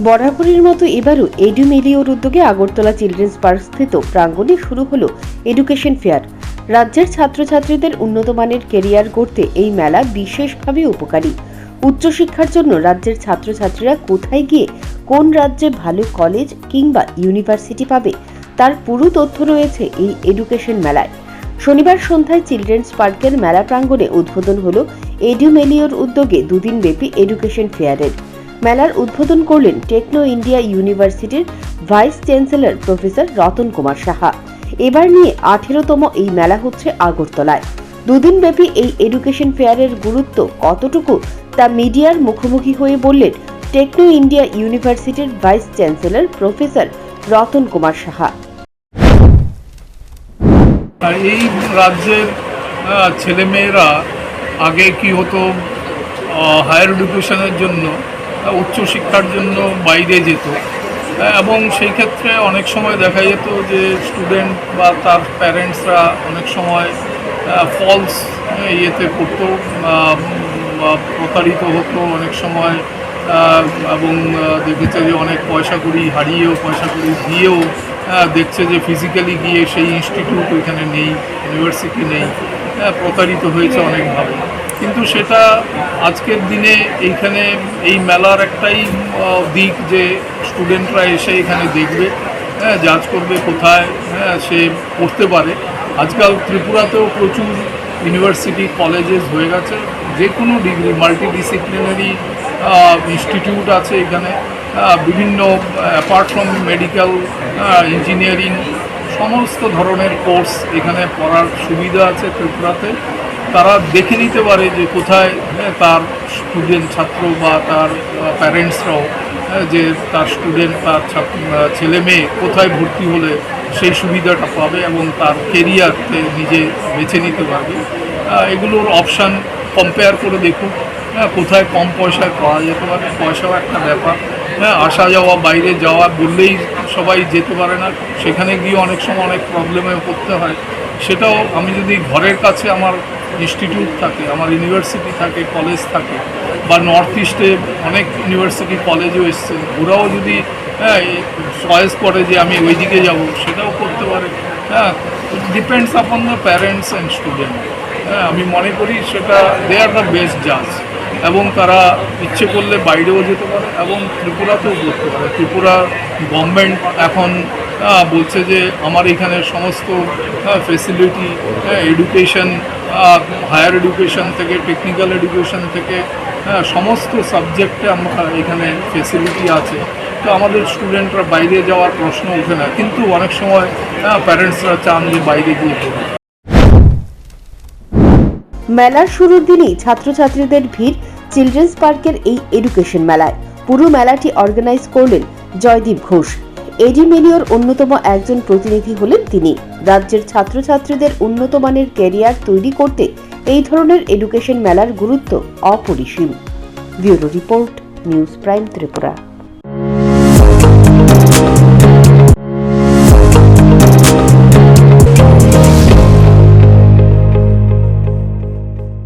বরাবরের মতো এবারও এডুমেলিওর উদ্যোগে আগরতলা চিলড্রেন্স পার্ক স্থিত প্রাঙ্গণে শুরু হলো এডুকেশন ফেয়ার। রাজ্যের ছাত্রছাত্রীদের উন্নতমানের কেরিয়ার গড়তে এই মেলা বিশেষভাবে উপকারী। উচ্চশিক্ষার জন্য রাজ্যের ছাত্রছাত্রীরা কোথায় গিয়ে কোন রাজ্যে ভালো কলেজ কিংবা ইউনিভার্সিটি পাবে তার পুরো তথ্য রয়েছে এই এডুকেশন মেলায়। শনিবার সন্ধ্যায় চিলড্রেন্স পার্কের মেলা প্রাঙ্গণে উদ্বোধন হলো এডুমেলিওর উদ্যোগে দুদিনব্যাপী এডুকেশন ফেয়ারের। মেলার উদ্বোধন করলেন টেকনো ইন্ডিয়া ইউনিভার্সিটির vice chancellor professor Ratan Kumar Saha. এবার নিয়ে 18তম এই মেলা হচ্ছে আগরতলায়। দুদিনব্যাপী এই এডুকেশন ফেয়ারের গুরুত্ব কতটুকু তা মিডিয়ার মুখোমুখি হয়ে বললেন টেকনো ইন্ডিয়া ইউনিভার্সিটির vice chancellor professor Ratan Kumar Saha. এই রাজ্যের ছেলেমেয়েরা আগে কি হতো, হায়ার এডুকেশনের জন্য উচ্চশিক্ষার জন্য বাইরে যেত এবং সেই ক্ষেত্রে অনেক সময় দেখা যেত যে স্টুডেন্ট বা তার প্যারেন্টসরা অনেক সময় ফলস ইয়েতে করতো, প্রতারিত হতো অনেক সময় এবং দেখেছে যে অনেক পয়সা কড়ি হারিয়েও পয়সা কড়ি দিয়েও দেখছে যে ফিজিক্যালি গিয়ে সেই ইনস্টিটিউট ওইখানে নেই, ইউনিভার্সিটি নেই, প্রতারিত হয়েছে অনেকভাবে। কিন্তু সেটা আজকের দিনে এইখানে এই মেলার একটাই দিক যে স্টুডেন্টরা এসে এখানে দেখবে, জাজ করবে কোথায় সে পড়তে পারে। আজকাল ত্রিপুরাতেও প্রচুর ইউনিভার্সিটি কলেজেস হয়ে গেছে, যে কোনো ডিগ্রি মাল্টিডিসিপ্লিনারি ইনস্টিটিউট আছে এখানে। বিভিন্ন অ্যাপার্ট ফ্রম মেডিকেল, ইঞ্জিনিয়ারিং সমস্ত ধরনের কোর্স এখানে পড়ার সুবিধা আছে ত্রিপুরাতে। তারা দেখে নিতে পারে যে কোথায় তার স্টুডেন্ট ছাত্র বা তার প্যারেন্টসরাও যে তার স্টুডেন্ট তার ছেলে মেয়ে কোথায় ভর্তি হলে সেই সুবিধাটা পাবে এবং তার কেরিয়ারকে নিজে বেছে নিতে পারবে। এগুলোর অপশান কম্পেয়ার করে দেখুন কোথায় কম পয়সায় পাওয়া যেতে পারে। পয়সাও একটা ব্যাপার, আসা যাওয়া বাইরে যাওয়া বললেই সবাই যেতে পারে না, সেখানে গিয়ে অনেক সময় অনেক প্রবলেমে পড়তে হয়। সেটাও আমি যদি ঘরের কাছে আমার ইনস্টিটিউট থাকে, আমার ইউনিভার্সিটি থাকে, কলেজ থাকে, বা নর্থ ইস্টে অনেক ইউনিভার্সিটি কলেজও এসছে, ওরাও যদি চয়েস করে যে আমি ওই দিকে যাবো, সেটাও করতে পারে। Depends upon the parents and student. আমি মনে করি সেটা দে আর দ্য বেস্ট জাজ এবং তারা ইচ্ছে করলে বাইরেও যেতে পারে এবং ত্রিপুরাতেও করতে পারে। ত্রিপুরা গভর্নমেন্ট এখন বলছে যে আমার এখানে সমস্ত ফেসিলিটি, এডুকেশন, হায়ার এডুকেশন থেকে টেকনিক্যাল এডুকেশন থেকে সমস্ত সাবজেক্টে আমরা এখানে ফেসিলিটি আছে। তো আমাদের স্টুডেন্টরা বাইরে যাওয়ার প্রশ্ন ওঠে না, কিন্তু অনেক সময় প্যারেন্টসরা চান যে বাইরে গিয়ে পড়ে। মেলার শুরুর দিনই ছাত্রছাত্রীদের ভিড় চিলড্রেন্স পার্কের এই এডুকেশন মেলায়। পুরো মেলাটি অর্গানাইজ করলেন জয়দীপ ঘোষ। এডুমেলিওর অন্যতম একজন প্রতিনিধি হলেন তিনি। রাজ্যের ছাত্রছাত্রীদের উন্নতমানের ক্যারিয়ার তৈরি করতে এই ধরনের এডুকেশন মেলার গুরুত্ব অপরিসীম। Bureau report, news prime Tripura.